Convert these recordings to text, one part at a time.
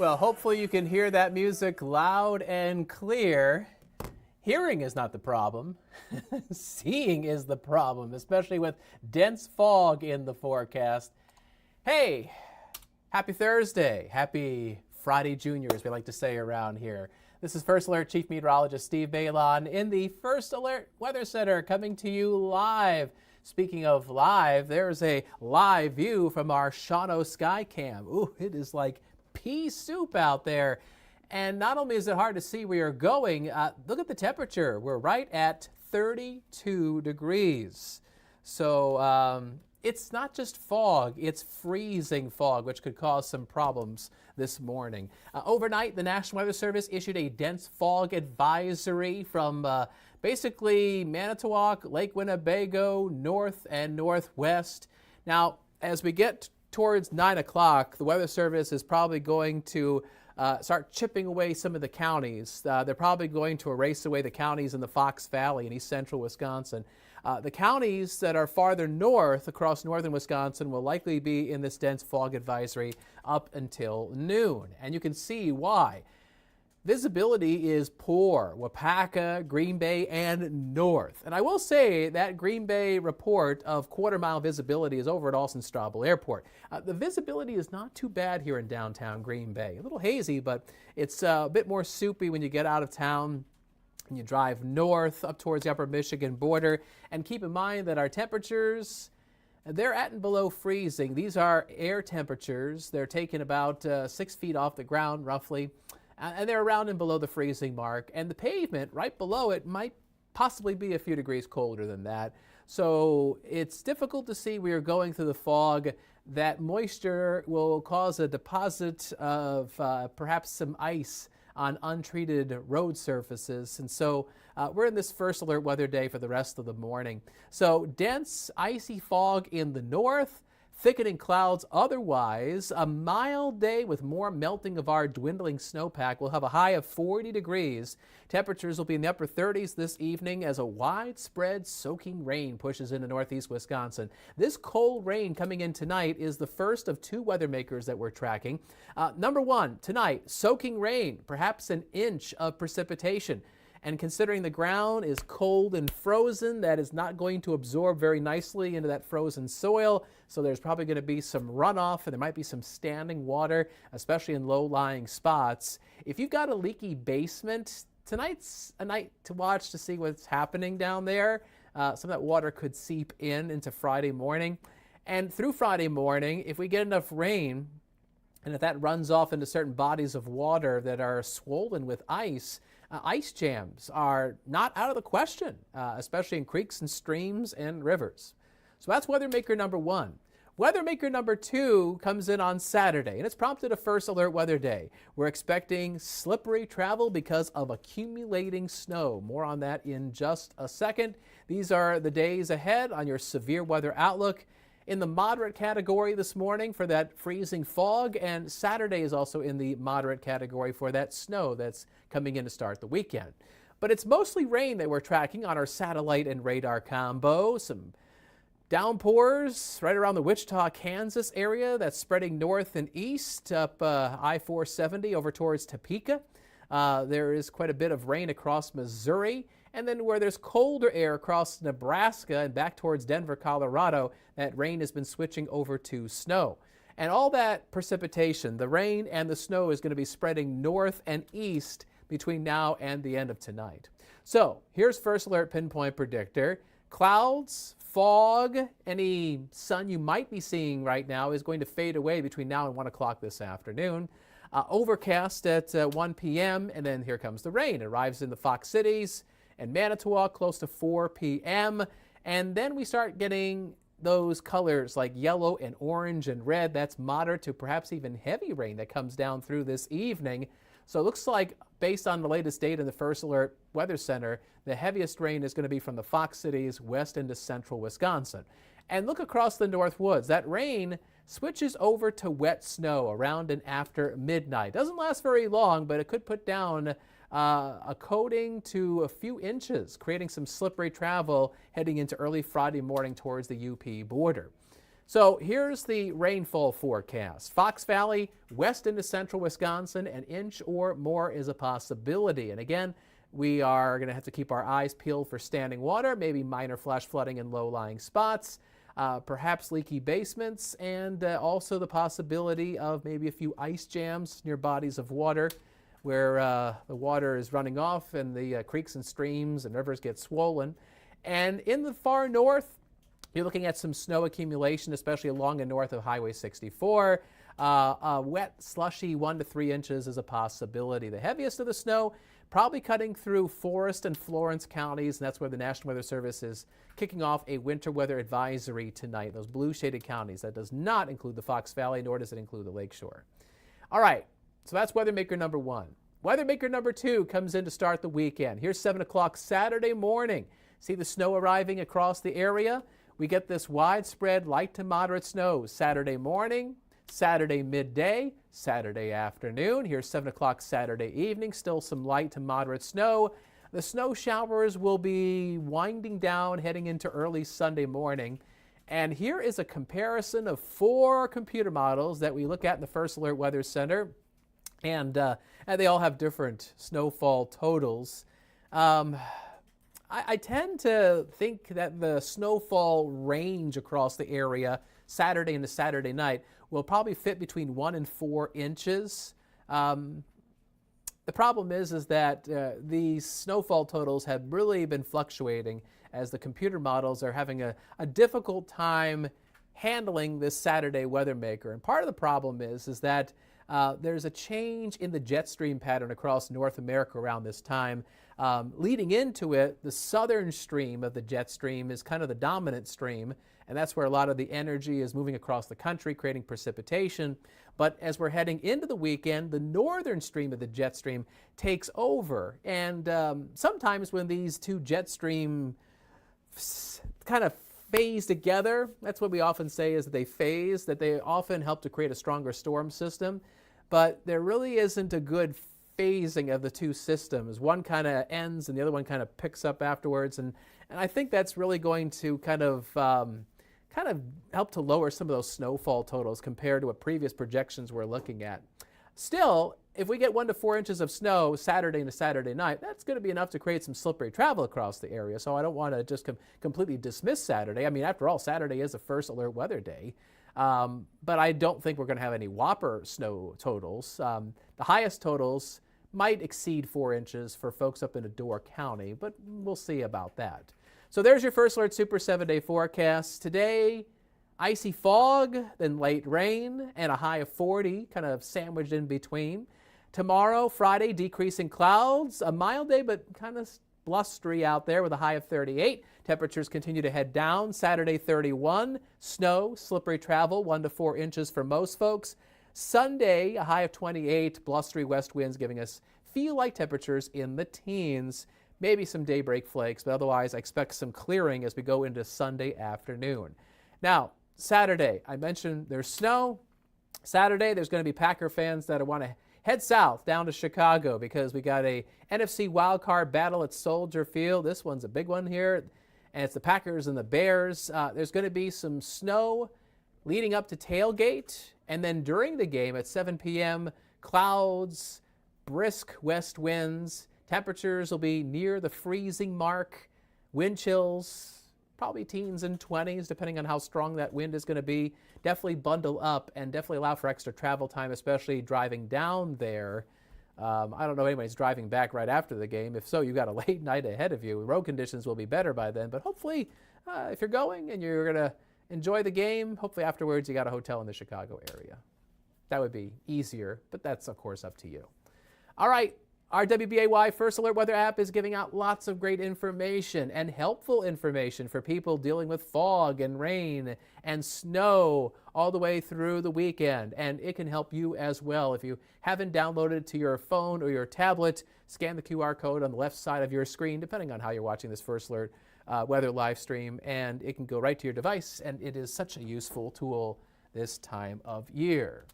Well, hopefully you can hear that music loud and clear. Hearing is not the problem. Seeing is the problem, especially with dense fog in the forecast. Hey, happy Thursday. Happy Friday Junior, as we like to say around here. This is First Alert Chief Meteorologist Steve Balon in the First Alert Weather Center, coming to you live. Speaking of live, there's a live view from our Shawano Sky Cam. Ooh, it is like pea soup out there. And not only is it hard to see where you're going, look at the temperature. We're right at 32 degrees. So it's not just fog, it's freezing fog, which could cause some problems this morning. Overnight, the National Weather Service issued a dense fog advisory from basically Manitowoc, Lake Winnebago, north and northwest. Now, as we get towards 9 o'clock, the Weather Service is probably going to start chipping away some of the counties. They're probably going to erase away the counties in the Fox Valley in east central Wisconsin. The counties that are farther north across northern Wisconsin will likely be in this dense fog advisory up until noon. And you can see why. Visibility is poor. Wapaka, Green Bay, and north. And I will say that Green Bay report of quarter-mile visibility is over at Alston-Straubel Airport. The visibility is not too bad here in downtown Green Bay. A little hazy, but it's a bit more soupy when you get out of town and you drive north up towards the upper Michigan border. And keep in mind that our temperatures, they're at and below freezing. These are air temperatures. They're taken about 6 feet off the ground, roughly. And they're around and below the freezing mark. And the pavement right below it might possibly be a few degrees colder than that. So it's difficult to see we are going through the fog. That moisture will cause a deposit of perhaps some ice on untreated road surfaces. And so we're in this first alert weather day for the rest of the morning. So dense, icy fog in the north, thickening clouds otherwise. A mild day with more melting of our dwindling snowpack. We'll have a high of 40 degrees. Temperatures will be in the upper 30s this evening as a widespread soaking rain pushes into northeast Wisconsin. This cold rain coming in tonight is the first of two weather makers that we're tracking. Number one, tonight, soaking rain, perhaps an inch of precipitation. And considering the ground is cold and frozen, that is not going to absorb very nicely into that frozen soil. So there's probably going to be some runoff, and there might be some standing water, especially in low-lying spots. If you've got a leaky basement, tonight's a night to watch to see what's happening down there. Some of that water could seep into Friday morning. And through Friday morning, if we get enough rain, and if that runs off into certain bodies of water that are swollen with ice jams are not out of the question, especially in creeks and streams and rivers. So that's weather maker number one. Weather maker number two comes in on Saturday, and it's prompted a first alert weather day. We're expecting slippery travel because of accumulating snow. More on that in just a second. These are the days ahead on your severe weather outlook. In the moderate category this morning for that freezing fog, and Saturday is also in the moderate category for that snow that's coming in to start the weekend. But it's mostly rain that we're tracking on our satellite and radar combo. Some downpours right around the Wichita, Kansas area that's spreading north and east up I-470 over towards Topeka. There is quite a bit of rain across Missouri. And then where there's colder air across Nebraska and back towards Denver, Colorado, that rain has been switching over to snow. And all that precipitation, the rain and the snow, is going to be spreading north and east between now and the end of tonight. So here's First Alert Pinpoint Predictor. Clouds, fog, any sun you might be seeing right now is going to fade away between now and 1 o'clock this afternoon. Overcast at 1 p.m. and then here comes the rain. It arrives in the Fox Cities and Manitowoc close to 4 p.m. And then we start getting those colors like yellow and orange and red. That's moderate to perhaps even heavy rain that comes down through this evening. So it looks like, based on the latest data in the First Alert Weather Center, the heaviest rain is going to be from the Fox Cities west into central Wisconsin. And look across the North Woods. That rain switches over to wet snow around and after midnight. Doesn't last very long, but it could put down a coating to a few inches, creating some slippery travel heading into early Friday morning towards the UP border. So here's the rainfall forecast. Fox Valley, west into central Wisconsin, an inch or more is a possibility. And again, we are going to have to keep our eyes peeled for standing water, maybe minor flash flooding in low-lying spots, perhaps leaky basements, and also the possibility of maybe a few ice jams near bodies of water where the water is running off and the creeks and streams and rivers get swollen. And in the far north, you're looking at some snow accumulation, especially along and north of Highway 64. A wet, slushy 1 to 3 inches is a possibility. The heaviest of the snow probably cutting through Forest and Florence counties, and that's where the National Weather Service is kicking off a winter weather advisory tonight. Those blue shaded counties. That does not include the Fox Valley, nor does it include the Lakeshore. All right, so that's weather maker number 1. Weather maker number 2 comes in to start the weekend. Here's 7 o'clock Saturday morning. See the snow arriving across the area? We get this widespread light to moderate snow Saturday morning, Saturday midday, Saturday afternoon. Here's 7 o'clock Saturday evening, still some light to moderate snow. The snow showers will be winding down heading into early Sunday morning. And here is a comparison of 4 computer models that we look at in the First Alert Weather Center. And they all have different snowfall totals. I tend to think that the snowfall range across the area Saturday into Saturday night will probably fit between 1 and 4 inches. The problem is that these snowfall totals have really been fluctuating as the computer models are having a difficult time handling this Saturday weather maker. And part of the problem is that there's a change in the jet stream pattern across North America around this time. Leading into it, the southern stream of the jet stream is kind of the dominant stream, and that's where a lot of the energy is moving across the country, creating precipitation. But as we're heading into the weekend, the northern stream of the jet stream takes over. And sometimes when these two jet stream kind of phase together, that's what we often say is that they phase, that they often help to create a stronger storm system. But there really isn't a good phasing of the two systems. One kind of ends and the other one kind of picks up afterwards. And I think that's really going to kind of help to lower some of those snowfall totals compared to what previous projections we're looking at. Still, if we get 1 to 4 inches of snow Saturday into Saturday night, that's going to be enough to create some slippery travel across the area. So I don't want to just completely dismiss Saturday. I mean, after all, Saturday is the First Alert Weather Day. But I don't think we're going to have any whopper snow totals. The highest totals might exceed 4 inches for folks up in Adair County, but we'll see about that. So there's your First Alert Super 7-day forecast. Today, icy fog, then late rain, and a high of 40, kind of sandwiched in between. Tomorrow, Friday, decreasing clouds, a mild day, but kind of blustery out there with a high of 38. Temperatures continue to head down. Saturday, 31. Snow, slippery travel, 1 to 4 inches for most folks. Sunday, a high of 28. Blustery west winds giving us feel-like temperatures in the teens. Maybe some daybreak flakes, but otherwise I expect some clearing as we go into Sunday afternoon. Now, Saturday, I mentioned there's snow. Saturday, there's going to be Packer fans that want to head south down to Chicago because we got a NFC wildcard battle at Soldier Field. This one's a big one here, and it's the Packers and the Bears. There's going to be some snow leading up to tailgate, and then during the game at 7 p.m., clouds, brisk west winds. Temperatures will be near the freezing mark. Wind chills, probably teens and 20s, depending on how strong that wind is going to be. Definitely bundle up and definitely allow for extra travel time, especially driving down there. I don't know if anybody's driving back right after the game. If so, you've got a late night ahead of you. Road conditions will be better by then. But hopefully, if you're going and you're going to enjoy the game, hopefully afterwards you got a hotel in the Chicago area. That would be easier, but that's, of course, up to you. All right. Our WBAY First Alert Weather app is giving out lots of great information and helpful information for people dealing with fog and rain and snow all the way through the weekend. And it can help you as well. If you haven't downloaded it to your phone or your tablet, scan the QR code on the left side of your screen, depending on how you're watching this First Alert Weather live stream, and it can go right to your device. And it is such a useful tool this time of year.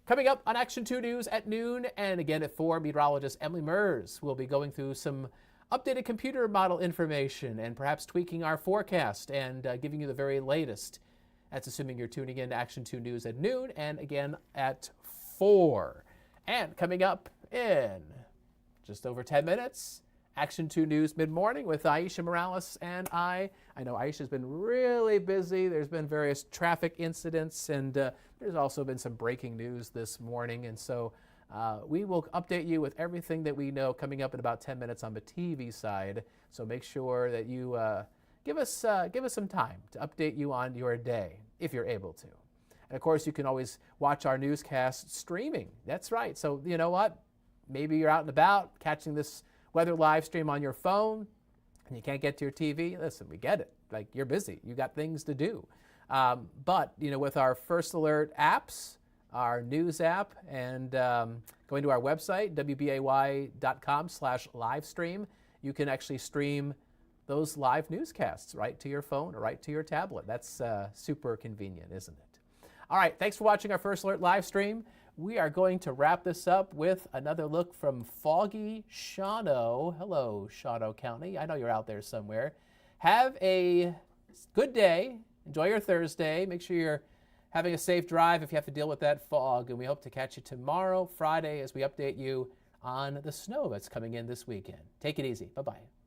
Coming up on Action 2 News at noon and again at 4, meteorologist Emily Mers will be going through some updated computer model information and perhaps tweaking our forecast and giving you the very latest. That's assuming you're tuning in to Action 2 News at noon and again at 4. And coming up in just over 10 minutes, Action 2 News Mid-Morning with Aisha Morales and I. I know Aisha's been really busy. There's been various traffic incidents, and there's also been some breaking news this morning. And so we will update you with everything that we know coming up in about 10 minutes on the TV side. So make sure that you give us some time to update you on your day, if you're able to. And of course, you can always watch our newscast streaming. That's right. So you know what? Maybe you're out and about catching this weather live stream on your phone and you can't get to your TV. Listen, we get it. Like, you're busy. You got things to do. But, you know, with our First Alert apps, our news app, and going to our website, WBAY.com/livestream, you can actually stream those live newscasts right to your phone or right to your tablet. That's super convenient, isn't it? All right, thanks for watching our First Alert live stream. We are going to wrap this up with another look from foggy Shawano. Hello, Shawano County. I know you're out there somewhere. Have a good day. Enjoy your Thursday. Make sure you're having a safe drive if you have to deal with that fog. And we hope to catch you tomorrow, Friday, as we update you on the snow that's coming in this weekend. Take it easy. Bye-bye.